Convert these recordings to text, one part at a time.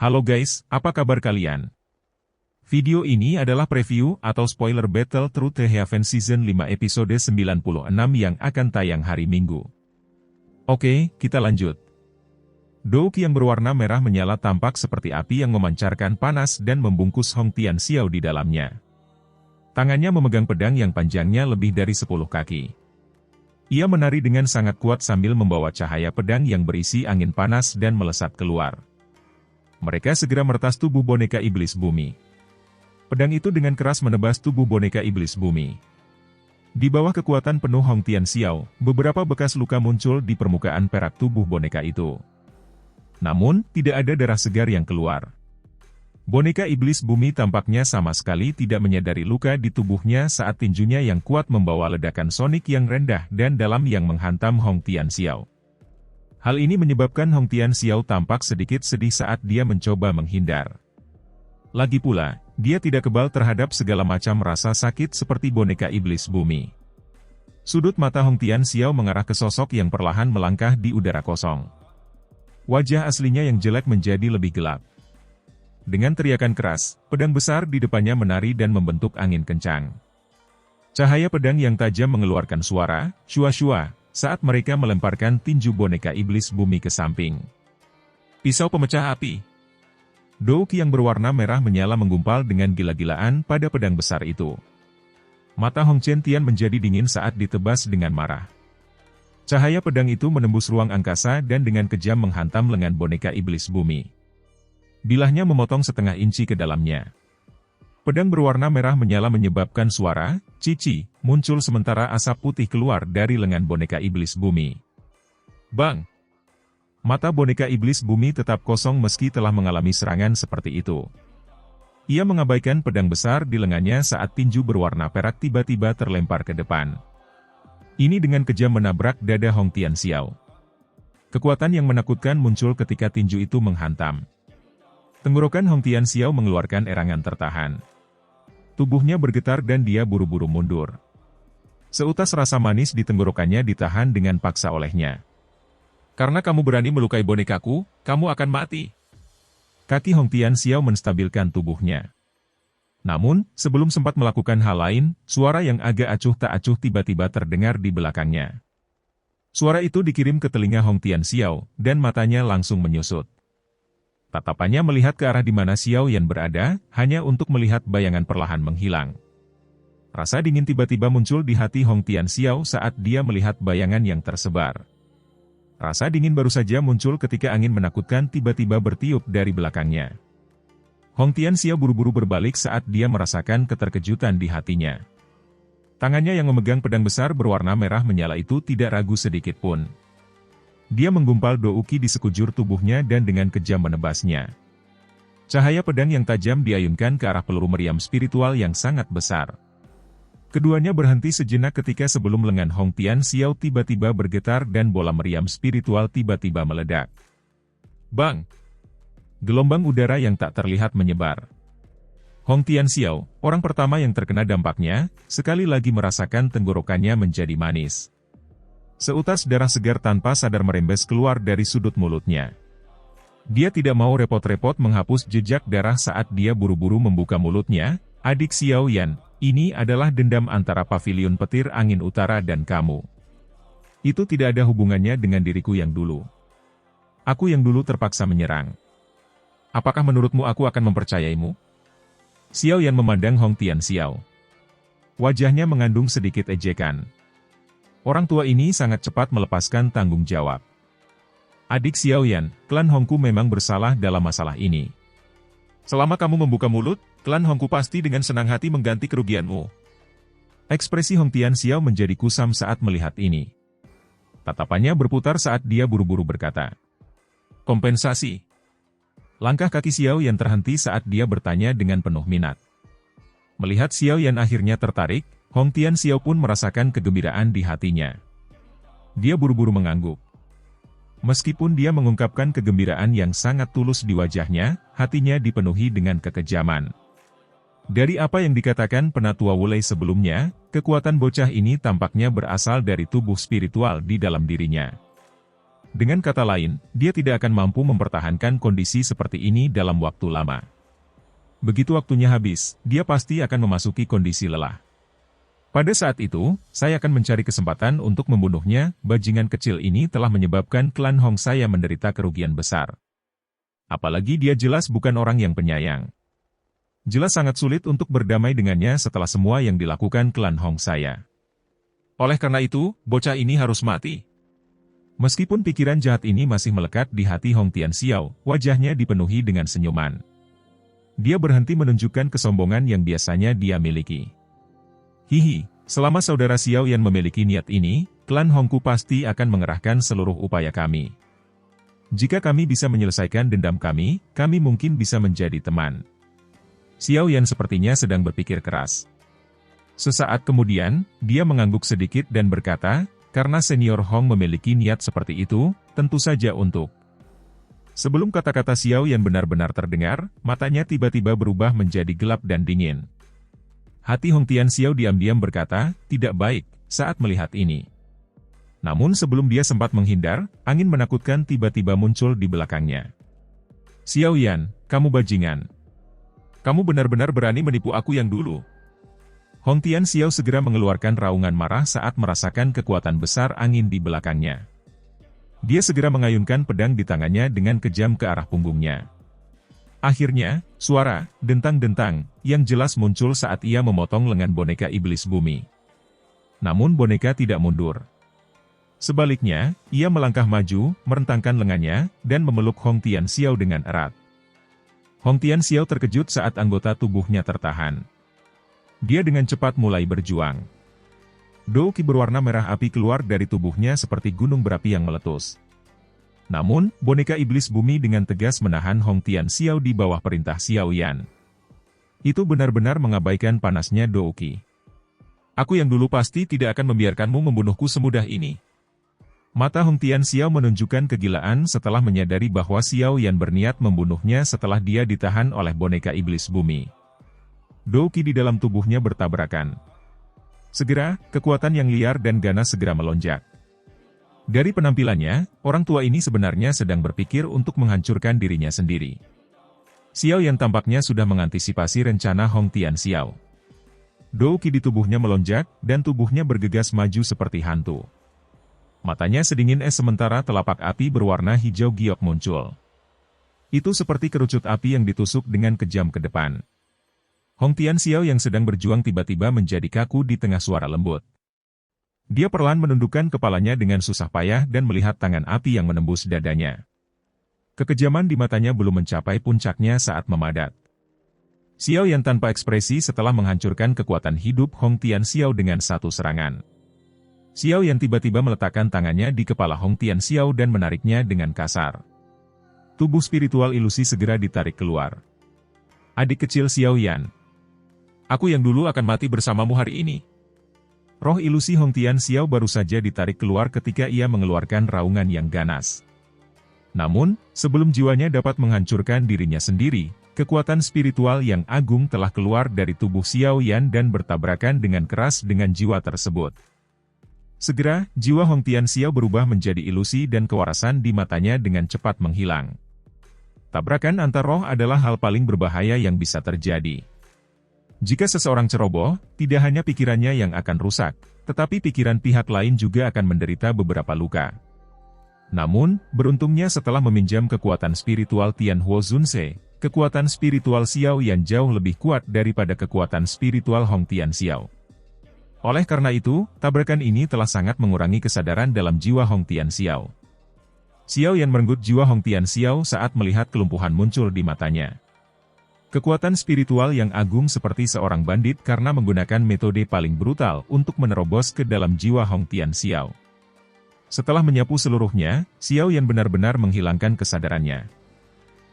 Halo guys, apa kabar kalian? Video ini adalah preview atau spoiler Battle Through the Heaven Season 5 episode 96 yang akan tayang hari Minggu. Oke, kita lanjut. Douk yang berwarna merah menyala tampak seperti api yang memancarkan panas dan membungkus Hong Tianxiao di dalamnya. Tangannya memegang pedang yang panjangnya lebih dari 10 kaki. Ia menari dengan sangat kuat sambil membawa cahaya pedang yang berisi angin panas dan melesat keluar. Mereka segera meretas tubuh boneka iblis bumi. Pedang itu dengan keras menebas tubuh boneka iblis bumi. Di bawah kekuatan penuh Hong Tianxiao, beberapa bekas luka muncul di permukaan perak tubuh boneka itu. Namun, tidak ada darah segar yang keluar. Boneka iblis bumi tampaknya sama sekali tidak menyadari luka di tubuhnya saat tinjunya yang kuat membawa ledakan sonik yang rendah dan dalam yang menghantam Hong Tianxiao. Hal ini menyebabkan Hong Tianxiao tampak sedikit sedih saat dia mencoba menghindar. Lagi pula, dia tidak kebal terhadap segala macam rasa sakit seperti boneka iblis bumi. Sudut mata Hong Tianxiao mengarah ke sosok yang perlahan melangkah di udara kosong. Wajah aslinya yang jelek menjadi lebih gelap. Dengan teriakan keras, pedang besar di depannya menari dan membentuk angin kencang. Cahaya pedang yang tajam mengeluarkan suara, shua-shua, saat mereka melemparkan tinju boneka iblis bumi ke samping. Pisau pemecah api. Douk yang berwarna merah menyala menggumpal dengan gila-gilaan pada pedang besar itu. Mata Hong Chen Tian menjadi dingin saat ditebas dengan marah. Cahaya pedang itu menembus ruang angkasa dan dengan kejam menghantam lengan boneka iblis bumi. Bilahnya memotong setengah inci ke dalamnya. Pedang berwarna merah menyala menyebabkan suara, cici, muncul sementara asap putih keluar dari lengan boneka iblis bumi. Bang! Mata boneka iblis bumi tetap kosong meski telah mengalami serangan seperti itu. Ia mengabaikan pedang besar di lengannya saat tinju berwarna perak tiba-tiba terlempar ke depan. Ini dengan kejam menabrak dada Hong Tianxiao. Kekuatan yang menakutkan muncul ketika tinju itu menghantam. Tenggorokan Hong Tianxiao mengeluarkan erangan tertahan. Tubuhnya bergetar dan dia buru-buru mundur. Seutas rasa manis di tenggorokannya ditahan dengan paksa olehnya. Karena kamu berani melukai bonekaku, kamu akan mati. Kaki Hong Tianxiao menstabilkan tubuhnya. Namun, sebelum sempat melakukan hal lain, suara yang agak acuh tak acuh tiba-tiba terdengar di belakangnya. Suara itu dikirim ke telinga Hong Tianxiao, dan matanya langsung menyusut. Tatapannya melihat ke arah di mana Xiao Yan berada, hanya untuk melihat bayangan perlahan menghilang. Rasa dingin tiba-tiba muncul di hati Hong Tianxiao saat dia melihat bayangan yang tersebar. Rasa dingin baru saja muncul ketika angin menakutkan tiba-tiba bertiup dari belakangnya. Hong Tianxiao buru-buru berbalik saat dia merasakan keterkejutan di hatinya. Tangannya yang memegang pedang besar berwarna merah menyala itu tidak ragu sedikit pun. Dia menggumpal douki di sekujur tubuhnya dan dengan kejam menebasnya. Cahaya pedang yang tajam diayunkan ke arah peluru meriam spiritual yang sangat besar. Keduanya berhenti sejenak ketika sebelum lengan Hong Tianxiao tiba-tiba bergetar dan bola meriam spiritual tiba-tiba meledak. Bang! Gelombang udara yang tak terlihat menyebar. Hong Tianxiao, orang pertama yang terkena dampaknya, sekali lagi merasakan tenggorokannya menjadi manis. Seutas darah segar tanpa sadar merembes keluar dari sudut mulutnya. Dia tidak mau repot-repot menghapus jejak darah saat dia buru-buru membuka mulutnya. Adik Xiao Yan, ini adalah dendam antara pavilion petir angin utara dan kamu. Itu tidak ada hubungannya dengan diriku yang dulu. Aku yang dulu terpaksa menyerang. Apakah menurutmu aku akan mempercayaimu? Xiao Yan memandang Hong Tianxiao. Wajahnya mengandung sedikit ejekan. Orang tua ini sangat cepat melepaskan tanggung jawab. Adik Xiao Yan, klan Hongku memang bersalah dalam masalah ini. Selama kamu membuka mulut, klan Hongku pasti dengan senang hati mengganti kerugianmu. Ekspresi Hong Tianxiao menjadi kusam saat melihat ini. Tatapannya berputar saat dia buru-buru berkata. Kompensasi. Langkah kaki Xiao Yan terhenti saat dia bertanya dengan penuh minat. Melihat Xiao Yan akhirnya tertarik, Hong Tianxiao pun merasakan kegembiraan di hatinya. Dia buru-buru mengangguk. Meskipun dia mengungkapkan kegembiraan yang sangat tulus di wajahnya, hatinya dipenuhi dengan kekejaman. Dari apa yang dikatakan Penatua Wulei sebelumnya, kekuatan bocah ini tampaknya berasal dari tubuh spiritual di dalam dirinya. Dengan kata lain, dia tidak akan mampu mempertahankan kondisi seperti ini dalam waktu lama. Begitu waktunya habis, dia pasti akan memasuki kondisi lelah. Pada saat itu, saya akan mencari kesempatan untuk membunuhnya. Bajingan kecil ini telah menyebabkan klan Hong saya menderita kerugian besar. Apalagi dia jelas bukan orang yang penyayang. Jelas sangat sulit untuk berdamai dengannya setelah semua yang dilakukan klan Hong saya. Oleh karena itu, bocah ini harus mati. Meskipun pikiran jahat ini masih melekat di hati Hong Tianxiao, wajahnya dipenuhi dengan senyuman. Dia berhenti menunjukkan kesombongan yang biasanya dia miliki. Hihi, selama saudara Xiao Yan memiliki niat ini, klan Hongku pasti akan mengerahkan seluruh upaya kami. Jika kami bisa menyelesaikan dendam kami mungkin bisa menjadi teman. Xiao Yan sepertinya sedang berpikir keras. Sesaat kemudian, dia mengangguk sedikit dan berkata, karena senior Hong memiliki niat seperti itu, tentu saja untuk. Sebelum kata-kata Xiao Yan benar-benar terdengar, matanya tiba-tiba berubah menjadi gelap dan dingin. Hati Hong Tianxiao diam-diam berkata, tidak baik, saat melihat ini. Namun sebelum dia sempat menghindar, angin menakutkan tiba-tiba muncul di belakangnya. Xiao Yan, kamu bajingan. Kamu benar-benar berani menipu aku yang dulu. Hong Tianxiao segera mengeluarkan raungan marah saat merasakan kekuatan besar angin di belakangnya. Dia segera mengayunkan pedang di tangannya dengan kejam ke arah punggungnya. Akhirnya, suara dentang-dentang yang jelas muncul saat ia memotong lengan boneka iblis bumi. Namun boneka tidak mundur. Sebaliknya, ia melangkah maju, merentangkan lengannya, dan memeluk Hong Tianxiao dengan erat. Hong Tianxiao terkejut saat anggota tubuhnya tertahan. Dia dengan cepat mulai berjuang. Douqi berwarna merah api keluar dari tubuhnya seperti gunung berapi yang meletus. Namun, boneka iblis bumi dengan tegas menahan Hong Tianxiao di bawah perintah Xiao Yan. Itu benar-benar mengabaikan panasnya Douqi. Aku yang dulu pasti tidak akan membiarkanmu membunuhku semudah ini. Mata Hong Tianxiao menunjukkan kegilaan setelah menyadari bahwa Xiao Yan berniat membunuhnya setelah dia ditahan oleh boneka iblis bumi. Douqi di dalam tubuhnya bertabrakan. Segera, kekuatan yang liar dan ganas segera melonjak. Dari penampilannya, orang tua ini sebenarnya sedang berpikir untuk menghancurkan dirinya sendiri. Xiao Yan tampaknya sudah mengantisipasi rencana Hong Tianxiao. Douqi di tubuhnya melonjak, dan tubuhnya bergegas maju seperti hantu. Matanya sedingin es sementara telapak api berwarna hijau giok muncul. Itu seperti kerucut api yang ditusuk dengan kejam ke depan. Hong Tianxiao yang sedang berjuang tiba-tiba menjadi kaku di tengah suara lembut. Dia perlahan menundukkan kepalanya dengan susah payah dan melihat tangan api yang menembus dadanya. Kekejaman di matanya belum mencapai puncaknya saat memadat. Xiao Yan tanpa ekspresi setelah menghancurkan kekuatan hidup Hong Tianxiao dengan satu serangan. Xiao Yan tiba-tiba meletakkan tangannya di kepala Hong Tianxiao dan menariknya dengan kasar. Tubuh spiritual ilusi segera ditarik keluar. Adik kecil Xiao Yan. Aku yang dulu akan mati bersamamu hari ini. Roh ilusi Hong Tianxiao baru saja ditarik keluar ketika ia mengeluarkan raungan yang ganas. Namun, sebelum jiwanya dapat menghancurkan dirinya sendiri, kekuatan spiritual yang agung telah keluar dari tubuh Xiao Yan dan bertabrakan dengan keras dengan jiwa tersebut. Segera, jiwa Hong Tianxiao berubah menjadi ilusi dan kewarasan di matanya dengan cepat menghilang. Tabrakan antar roh adalah hal paling berbahaya yang bisa terjadi. Jika seseorang ceroboh, tidak hanya pikirannya yang akan rusak, tetapi pikiran pihak lain juga akan menderita beberapa luka. Namun, beruntungnya setelah meminjam kekuatan spiritual Tianhuo Zunse, kekuatan spiritual Xiao Yan jauh lebih kuat daripada kekuatan spiritual Hong Tianxiao. Oleh karena itu, tabrakan ini telah sangat mengurangi kesadaran dalam jiwa Hong Tianxiao. Xiao Yan merenggut jiwa Hong Tianxiao saat melihat kelumpuhan muncul di matanya. Kekuatan spiritual yang agung seperti seorang bandit karena menggunakan metode paling brutal untuk menerobos ke dalam jiwa Hong Tianxiao. Setelah menyapu seluruhnya, Xiao Yan benar-benar menghilangkan kesadarannya.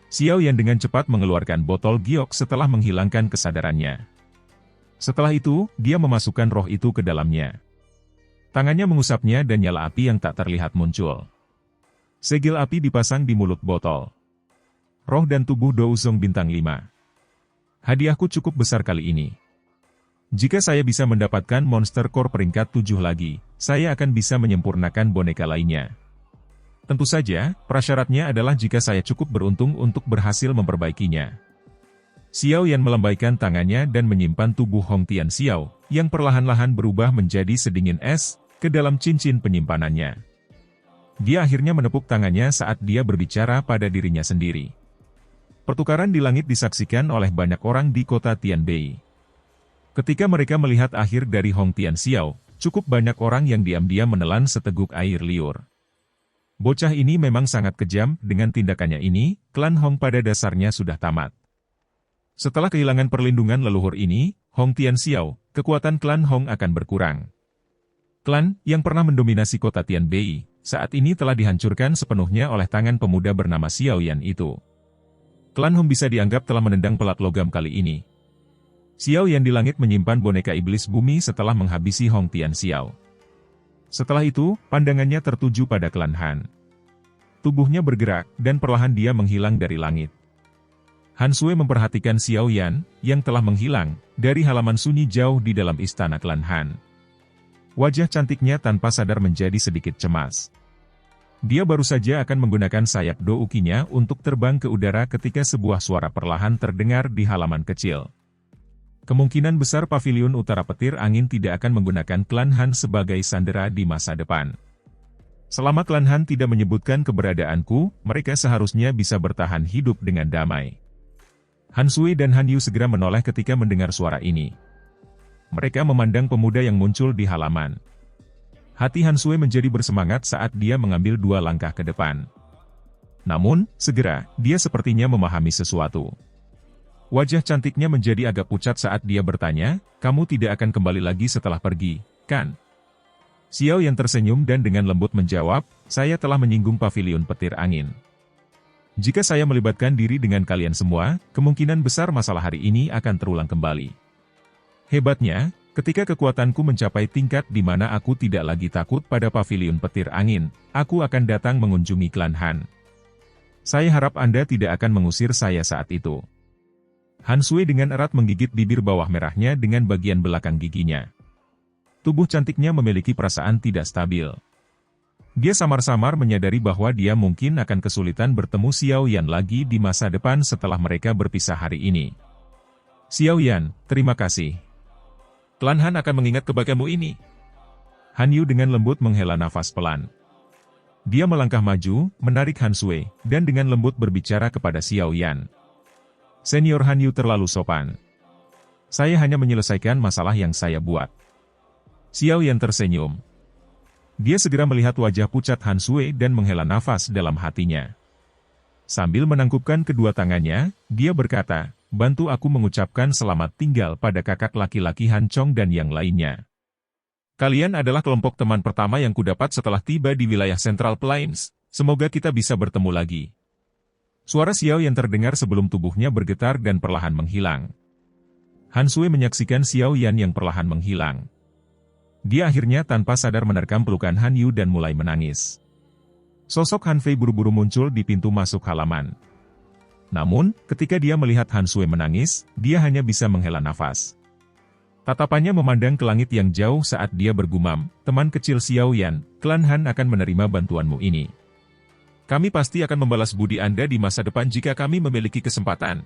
Xiao Yan dengan cepat mengeluarkan botol giok setelah menghilangkan kesadarannya. Setelah itu, dia memasukkan roh itu ke dalamnya. Tangannya mengusapnya dan nyala api yang tak terlihat muncul. Segel api dipasang di mulut botol. Roh dan tubuh Douzong bintang 5. Hadiahku cukup besar kali ini. Jika saya bisa mendapatkan Monster Core peringkat 7 lagi, saya akan bisa menyempurnakan boneka lainnya. Tentu saja, prasyaratnya adalah jika saya cukup beruntung untuk berhasil memperbaikinya. Xiao Yan melambaikan tangannya dan menyimpan tubuh Hong Tian Xiao, yang perlahan-lahan berubah menjadi sedingin es, ke dalam cincin penyimpanannya. Dia akhirnya menepuk tangannya saat dia berbicara pada dirinya sendiri. Pertukaran di langit disaksikan oleh banyak orang di kota Tianbei. Ketika mereka melihat akhir dari Hong Tian Xiao, cukup banyak orang yang diam-diam menelan seteguk air liur. Bocah ini memang sangat kejam, dengan tindakannya ini, klan Hong pada dasarnya sudah tamat. Setelah kehilangan perlindungan leluhur ini, Hong Tian Xiao, kekuatan klan Hong akan berkurang. Klan, yang pernah mendominasi kota Tianbei, saat ini telah dihancurkan sepenuhnya oleh tangan pemuda bernama Xiao Yan itu. Klan Hong bisa dianggap telah menendang pelat logam kali ini. Xiao Yan di langit menyimpan boneka iblis bumi setelah menghabisi Hong Tian Xiao. Setelah itu, pandangannya tertuju pada klan Han. Tubuhnya bergerak, dan perlahan dia menghilang dari langit. Han Sui memperhatikan Xiao Yan, yang telah menghilang, dari halaman sunyi jauh di dalam istana klan Han. Wajah cantiknya tanpa sadar menjadi sedikit cemas. Dia baru saja akan menggunakan sayap do ukinya untuk terbang ke udara ketika sebuah suara perlahan terdengar di halaman kecil. Kemungkinan besar pavilion utara petir angin tidak akan menggunakan klan Han sebagai sandera di masa depan. Selama klan Han tidak menyebutkan keberadaanku, mereka seharusnya bisa bertahan hidup dengan damai. Han Sui dan Han Yu segera menoleh ketika mendengar suara ini. Mereka memandang pemuda yang muncul di halaman. Hati Han Sui menjadi bersemangat saat dia mengambil 2 langkah ke depan. Namun, segera, dia sepertinya memahami sesuatu. Wajah cantiknya menjadi agak pucat saat dia bertanya, kamu tidak akan kembali lagi setelah pergi, kan? Xiao yang tersenyum dan dengan lembut menjawab, saya telah menyinggung pavilion petir angin. Jika saya melibatkan diri dengan kalian semua, kemungkinan besar masalah hari ini akan terulang kembali. Hebatnya, ketika kekuatanku mencapai tingkat di mana aku tidak lagi takut pada pavilion petir angin, aku akan datang mengunjungi klan Han. Saya harap Anda tidak akan mengusir saya saat itu. Han Sui dengan erat menggigit bibir bawah merahnya dengan bagian belakang giginya. Tubuh cantiknya memiliki perasaan tidak stabil. Dia samar-samar menyadari bahwa dia mungkin akan kesulitan bertemu Xiao Yan lagi di masa depan setelah mereka berpisah hari ini. Xiao Yan, terima kasih. Klan Han akan mengingat kebaikanmu ini. Han Yu dengan lembut menghela nafas pelan. Dia melangkah maju, menarik Han Sui, dan dengan lembut berbicara kepada Xiao Yan. Senior Han Yu terlalu sopan. Saya hanya menyelesaikan masalah yang saya buat. Xiao Yan tersenyum. Dia segera melihat wajah pucat Han Sui dan menghela nafas dalam hatinya. Sambil menangkupkan kedua tangannya, dia berkata, bantu aku mengucapkan selamat tinggal pada kakak laki-laki Han Chong dan yang lainnya. Kalian adalah kelompok teman pertama yang kudapat setelah tiba di wilayah Central Plains. Semoga kita bisa bertemu lagi. Suara Xiao yang terdengar sebelum tubuhnya bergetar dan perlahan menghilang. Han Sui menyaksikan Xiao Yan yang perlahan menghilang. Dia akhirnya tanpa sadar menerkam pelukan Han Yu dan mulai menangis. Sosok Han Fei buru-buru muncul di pintu masuk halaman. Namun, ketika dia melihat Han Sui menangis, dia hanya bisa menghela nafas. Tatapannya memandang ke langit yang jauh saat dia bergumam, teman kecil Xiao Yan, klan Han akan menerima bantuanmu ini. Kami pasti akan membalas budi Anda di masa depan jika kami memiliki kesempatan.